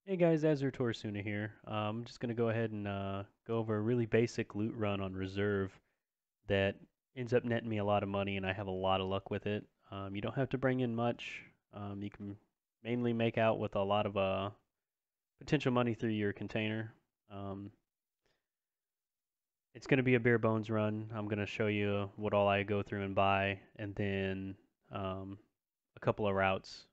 Hey guys, Torisuna here. I'm just gonna go ahead and go over a really basic loot run on reserve that ends up netting me a lot of money, and I have a lot of luck with it. You don't have to bring in much. You can mainly make out with a lot of potential money through your container. Um, it's gonna be a bare bones run. I'm gonna show you what all I go through and buy, and then a couple of routes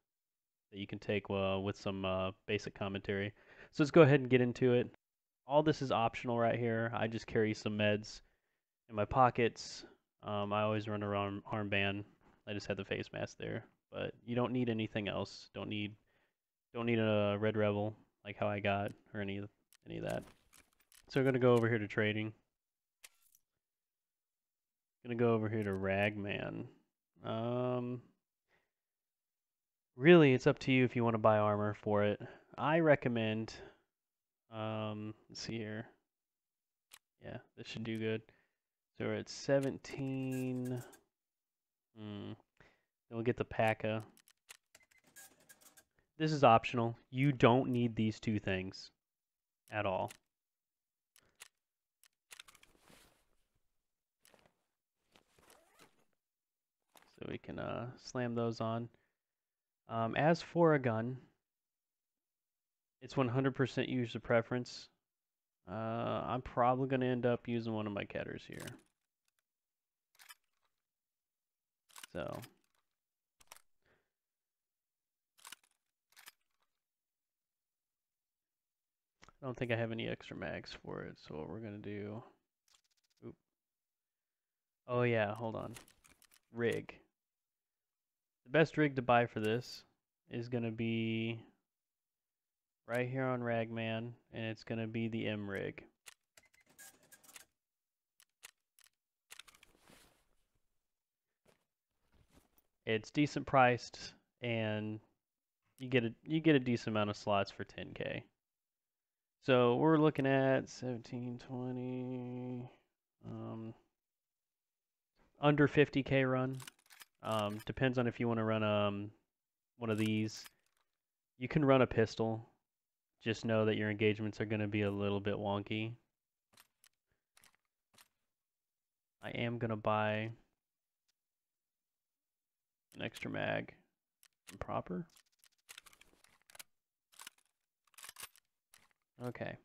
that you can take with some basic commentary. So let's go ahead and get into it. All this is optional right here. I just carry some meds in my pockets. I always run around armband. I just have the face mask there, but you don't need anything else. Don't need a red rebel like how I got or any of that. So we're gonna go over here to trading. Gonna go over here to Ragman. Um, Really, it's up to you if you want to buy armor for it. I recommend. Let's see here. Yeah, this should do good. So we're at 17. Then we'll get the P.A.K.A. This is optional. You don't need these two things at all. So we can slam those on. As for a gun, it's 100% user preference. I'm probably going to end up using one of my Ketters here. So I don't think I have any extra mags for it. So what we're going to do... Oop. Oh yeah, hold on. Rig. The best rig to buy for this is going to be right here on Ragman, and it's going to be the M rig. It's decent priced, and you get a decent amount of slots for 10K. So we're looking at 17, 20, under 50K run. Depends on if you want to run one of these. You can run a pistol. Just know that your engagements are going to be a little bit wonky. I am going to buy an extra mag from Proper. Okay.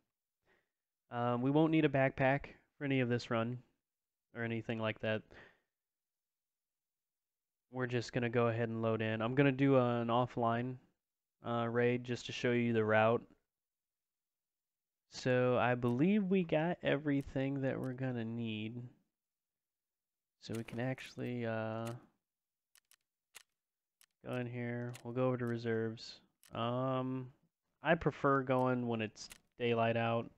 We won't need a backpack for any of this run or anything like that. We're just going to go ahead and load in. I'm going to do an offline raid just to show you the route. So I believe we got everything that we're going to need. So we can actually go in here. We'll go over to reserves. I prefer going when it's daylight out.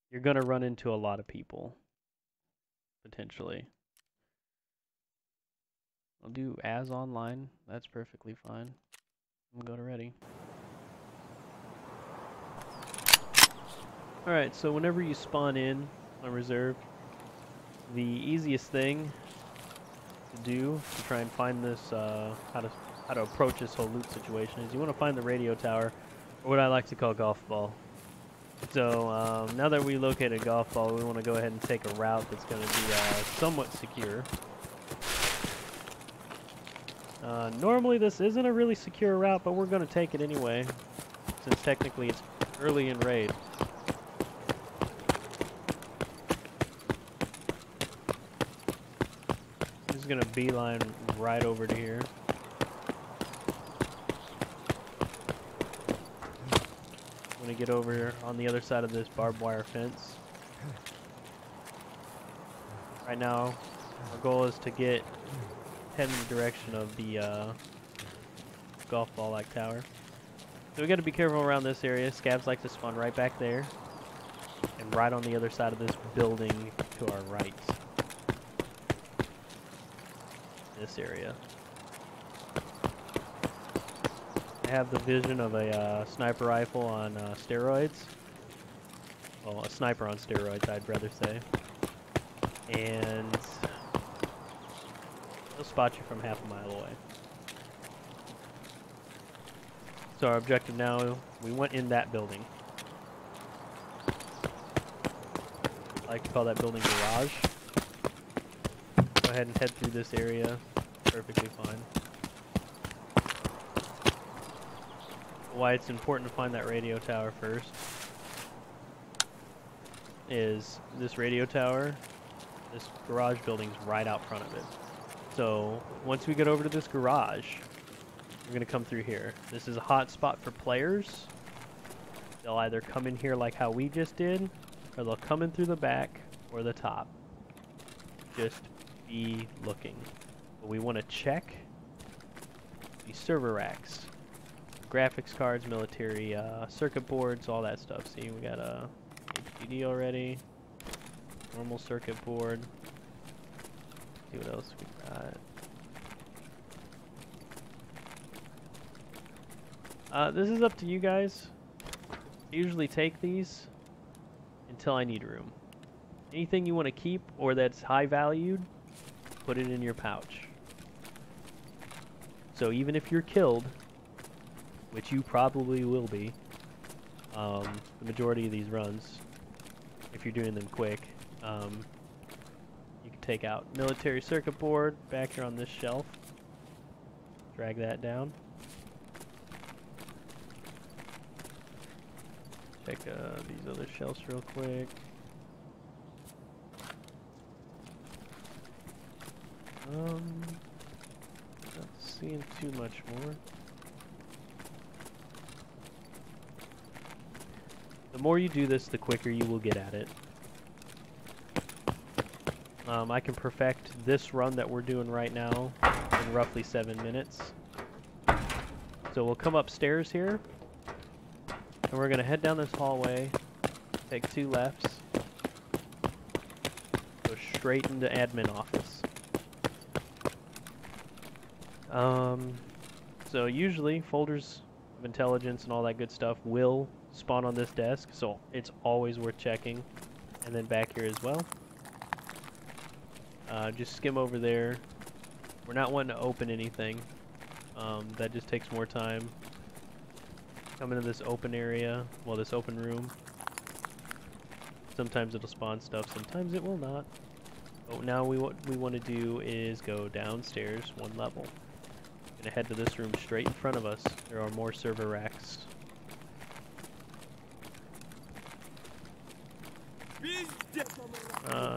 You're going to run into a lot of people, potentially. I'll do as online. That's perfectly fine. I'm going to go to ready. Alright, so whenever you spawn in on reserve, the easiest thing to do to try and find this, how to approach this whole loot situation is you want to find the radio tower, or what I like to call golf ball. So now that we located golf ball, we want to go ahead and take a route that's going to be somewhat secure. Normally this isn't a really secure route, but we're going to take it anyway, since technically it's early in raid. I'm just going to beeline right over to here. I'm going to get over here on the other side of this barbed wire fence. Right now, our goal is to head in the direction of the golf ball-like tower. So we got to be careful around this area. Scabs like to spawn right back there, and right on the other side of this building to our right. This area. I have the vision of a sniper rifle on steroids. Well, a sniper on steroids, I'd rather say. And he'll spot you from half a mile away. So our objective now, we went in that building. I like to call that building garage. Go ahead and head through this area. Perfectly fine. Why it's important to find that radio tower first is this radio tower, this garage building's right out front of it. So once we get over to this garage, we're gonna come through here. This is a hot spot for players. They'll either come in here like how we just did, or they'll come in through the back or the top. Just be looking. But we want to check these server racks. Graphics cards, military circuit boards, all that stuff. See, we got a HDD already. Normal circuit board. See what else we got. This is up to you guys. I usually take these until I need room. Anything you want to keep or that's high valued, put it in your pouch. So even if you're killed, which you probably will be, the majority of these runs, if you're doing them quick, you can take out military circuit board back here on this shelf. Drag that down. Check these other shelves real quick. Not seeing too much more. The more you do this, the quicker you will get at it. I can perfect this run that we're doing right now in roughly 7 minutes. So we'll come upstairs here, and we're gonna head down this hallway, take 2 lefts, go straight into admin office. So usually folders of intelligence and all that good stuff will spawn on this desk, so it's always worth checking. And then back here as well. Just skim over there. We're not wanting to open anything. That just takes more time. Come into this open area, well, this open room. Sometimes it'll spawn stuff, sometimes it will not. But now what we want to do is go downstairs 1 level. Gonna head to this room straight in front of us. There are more server racks.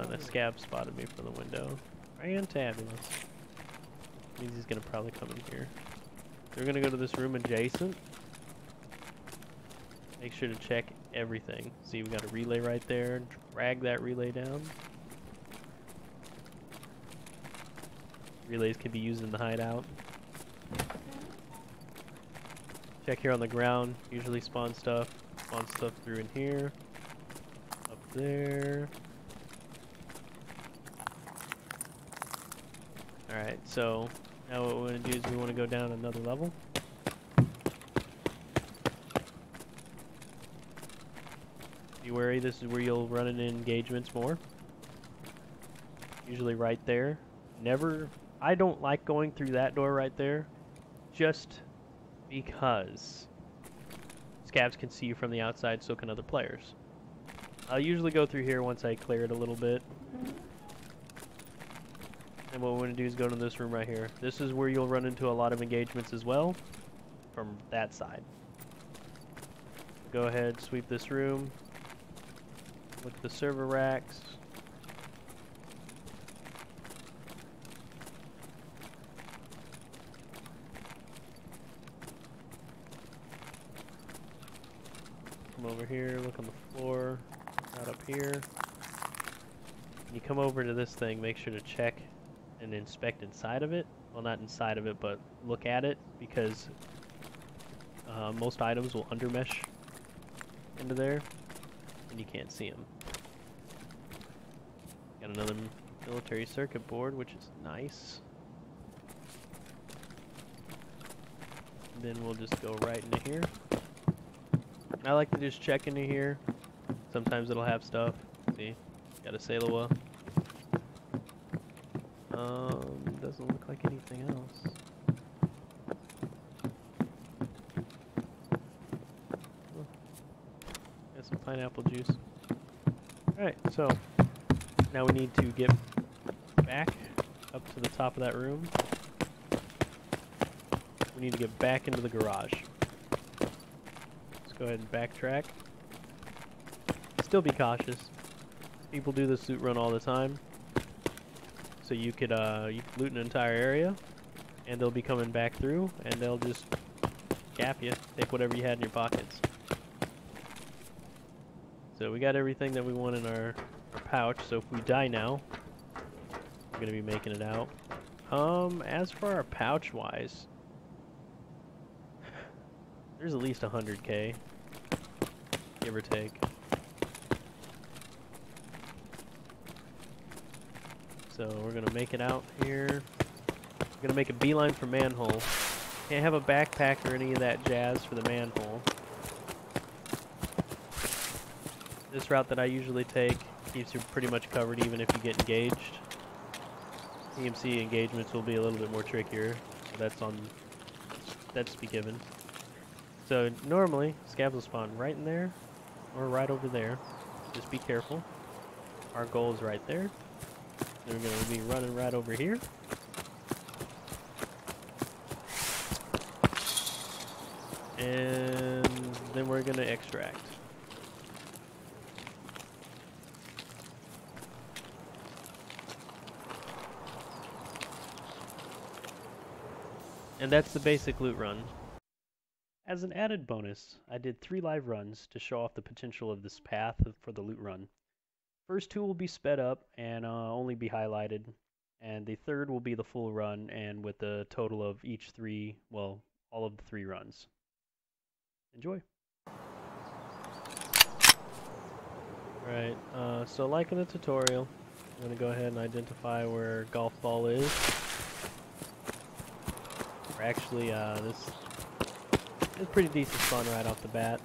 The scab spotted me from the window. Fantabulous. Means he's gonna probably come in here. We're gonna go to this room adjacent. Make sure to check everything. See, we got a relay right there. Drag that relay down. Relays can be used in the hideout. Check here on the ground. Usually spawn stuff. Spawn stuff through in here. Up there. Alright, so now what we want to do is we want to go down another level. Be wary, this is where you'll run into engagements more. Usually right there. I don't like going through that door right there, just because scabs can see you from the outside, so can other players. I'll usually go through here once I clear it a little bit. And what we're going to do is go to this room right here. This is where you'll run into a lot of engagements as well, from that side. Go ahead, sweep this room. Look at the server racks. Come over here, look on the floor, not up here. When you come over to this thing, make sure to check and inspect inside of it. Well, not inside of it, but look at it, because most items will undermesh into there, and you can't see them. Got another military circuit board, which is nice. And then we'll just go right into here. I like to just check into here. Sometimes it'll have stuff. See, got a Salewa. Doesn't look like anything else. pineapple juice. Alright, so now we need to get back up to the top of that room. We need to get back into the garage. Let's go ahead and backtrack. Still be cautious. People do this loot run all the time. So you could loot an entire area, and they'll be coming back through, and they'll just cap you, take whatever you had in your pockets. So we got everything that we want in our pouch, so if we die now, we're going to be making it out. As for our pouch-wise, there's at least 100k, give or take. So we're going to make it out here. We're going to make a beeline for manhole. Can't have a backpack or any of that jazz for the manhole. This route that I usually take keeps you pretty much covered even if you get engaged. EMC engagements will be a little bit more trickier, so that's to be given. So normally, scavs will spawn right in there, or right over there. Just be careful. Our goal is right there. Then we're going to be running right over here. And then we're going to extract. And that's the basic loot run. As an added bonus, I did 3 live runs to show off the potential of this path for the loot run. First 2 will be sped up and only be highlighted, and the third will be the full run and with the total of each 3, well, all of the 3 runs. Enjoy. Alright, so like in the tutorial, I'm going to go ahead and identify where golf ball is. Or actually, this is a pretty decent spawn right off the bat.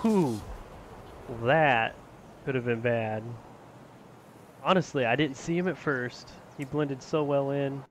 Whew. That could have been bad. Honestly, I didn't see him at first. He blended so well in.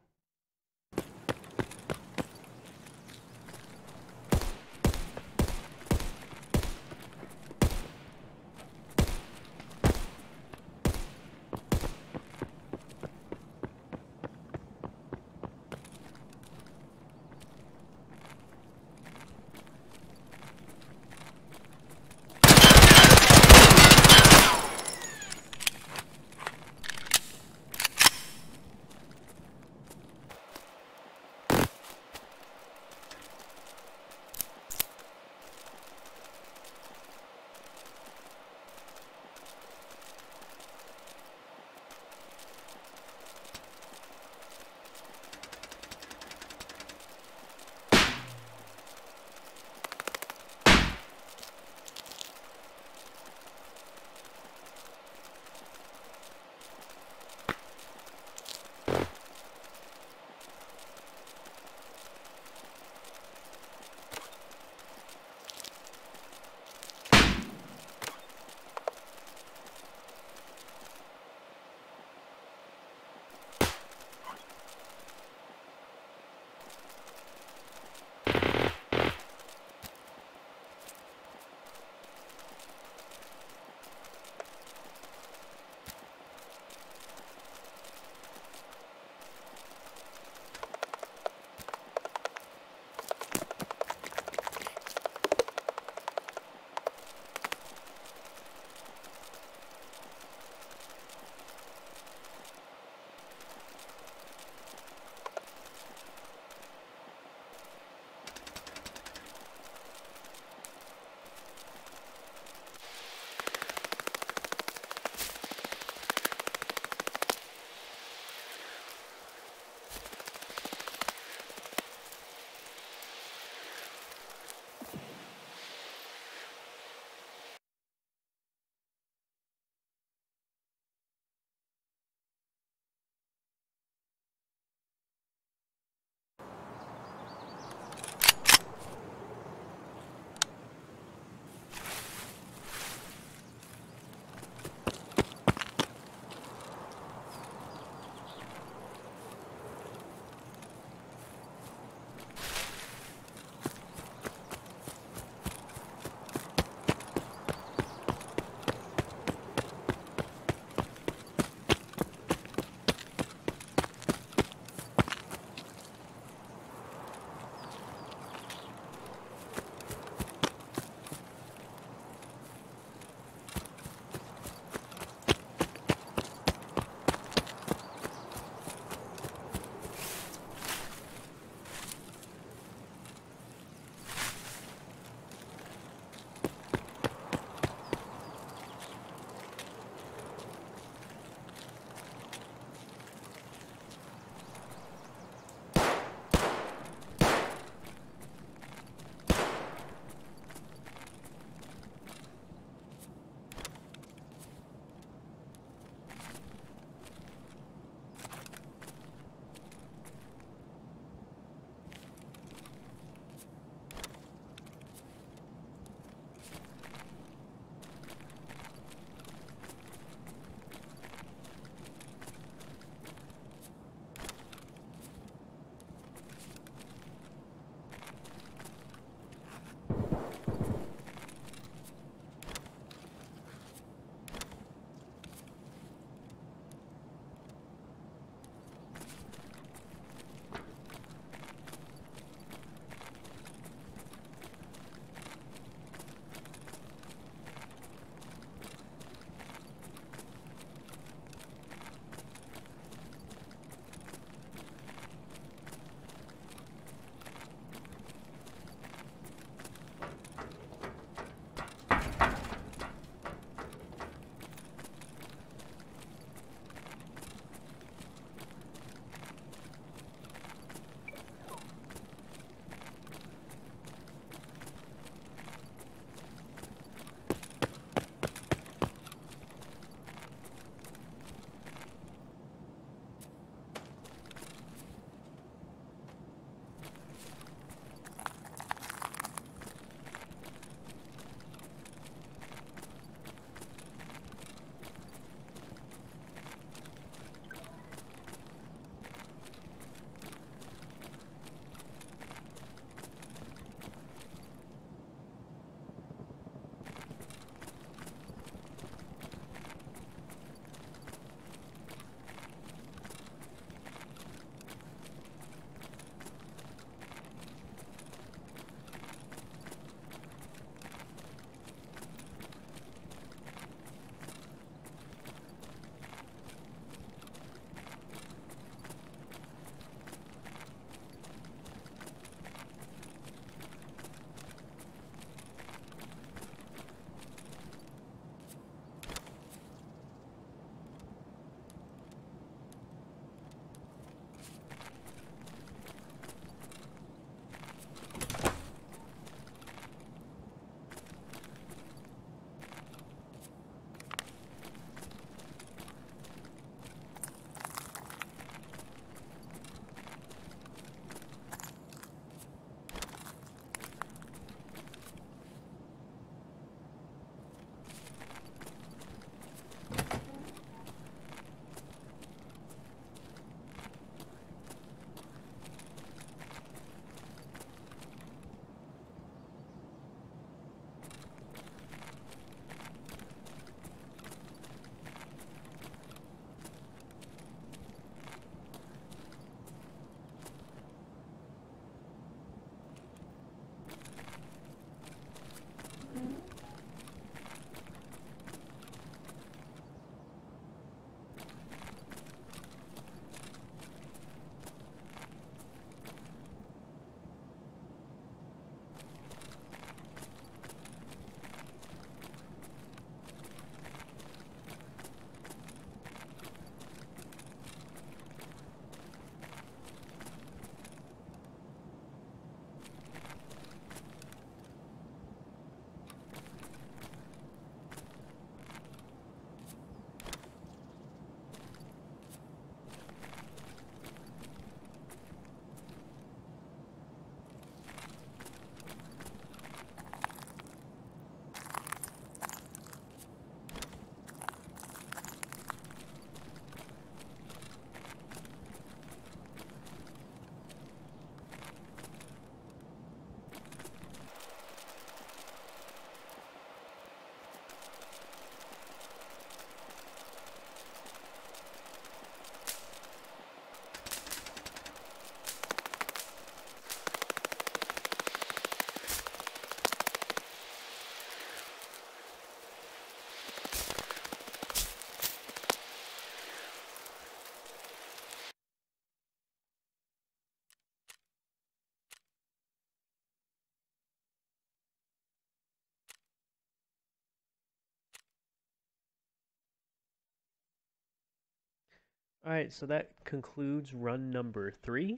Alright, so that concludes run number 3.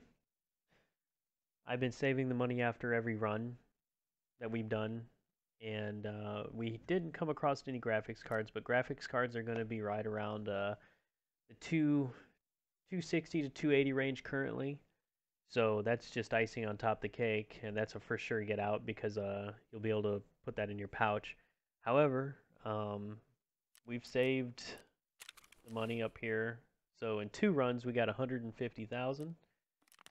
I've been saving the money after every run that we've done, and we didn't come across any graphics cards, but graphics cards are going to be right around the 260 to 280 range currently. So that's just icing on top of the cake, and that's a for sure get out because you'll be able to put that in your pouch. However, we've saved the money up here. So in 2 runs, we got 150,000.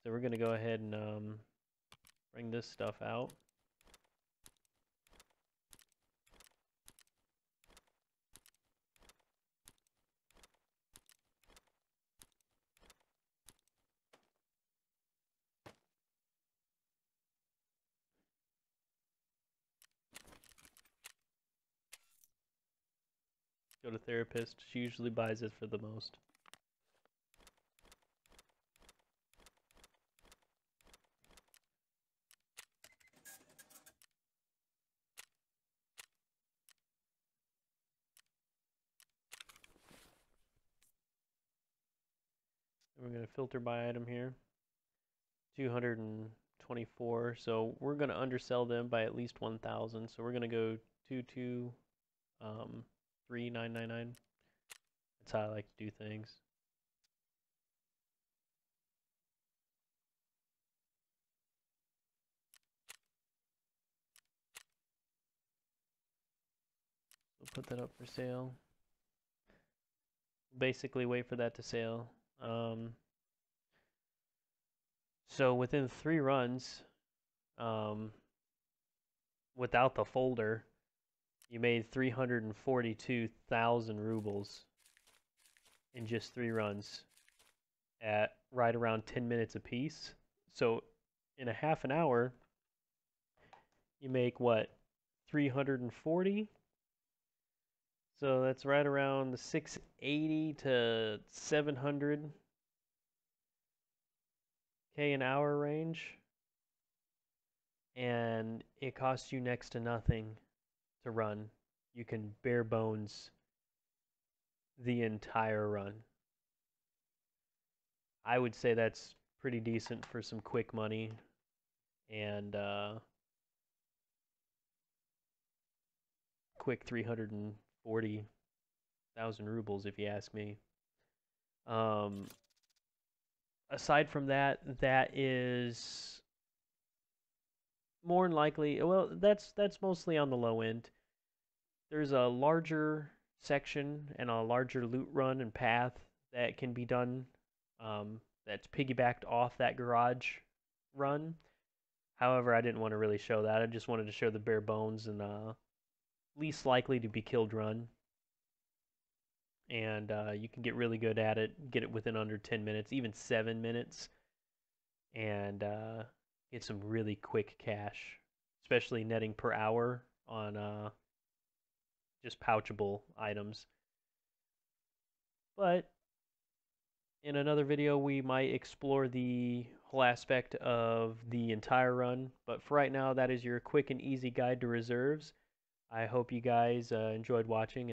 So we're gonna go ahead and bring this stuff out. Go to therapist. She usually buys it for the most. And we're gonna filter by item here. 224. So we're gonna undersell them by at least 1,000. So we're gonna go 223,999. That's how I like to do things. We'll put that up for sale. Basically wait for that to sale. So within 3 runs, um, without the folder, you made 342,000 rubles in just 3 runs at right around 10 minutes apiece. So in a half an hour, you make what, 340? So that's right around the 680 to 700K an hour range. And it costs you next to nothing to run. You can bare bones the entire run. I would say that's pretty decent for some quick money, and quick 340,000 rubles if you ask me. Um, Aside from that, that is more than likely, well, that's mostly on the low end. There's a larger section and a larger loot run and path that can be done, that's piggybacked off that garage run. However, I didn't want to really show that. I just wanted to show the bare bones and least likely to be killed run. And you can get really good at it, get it within under 10 minutes, even 7 minutes, and get some really quick cash, especially netting per hour on just pouchable items. But in another video, we might explore the whole aspect of the entire run. But for right now, that is your quick and easy guide to reserves. I hope you guys enjoyed watching.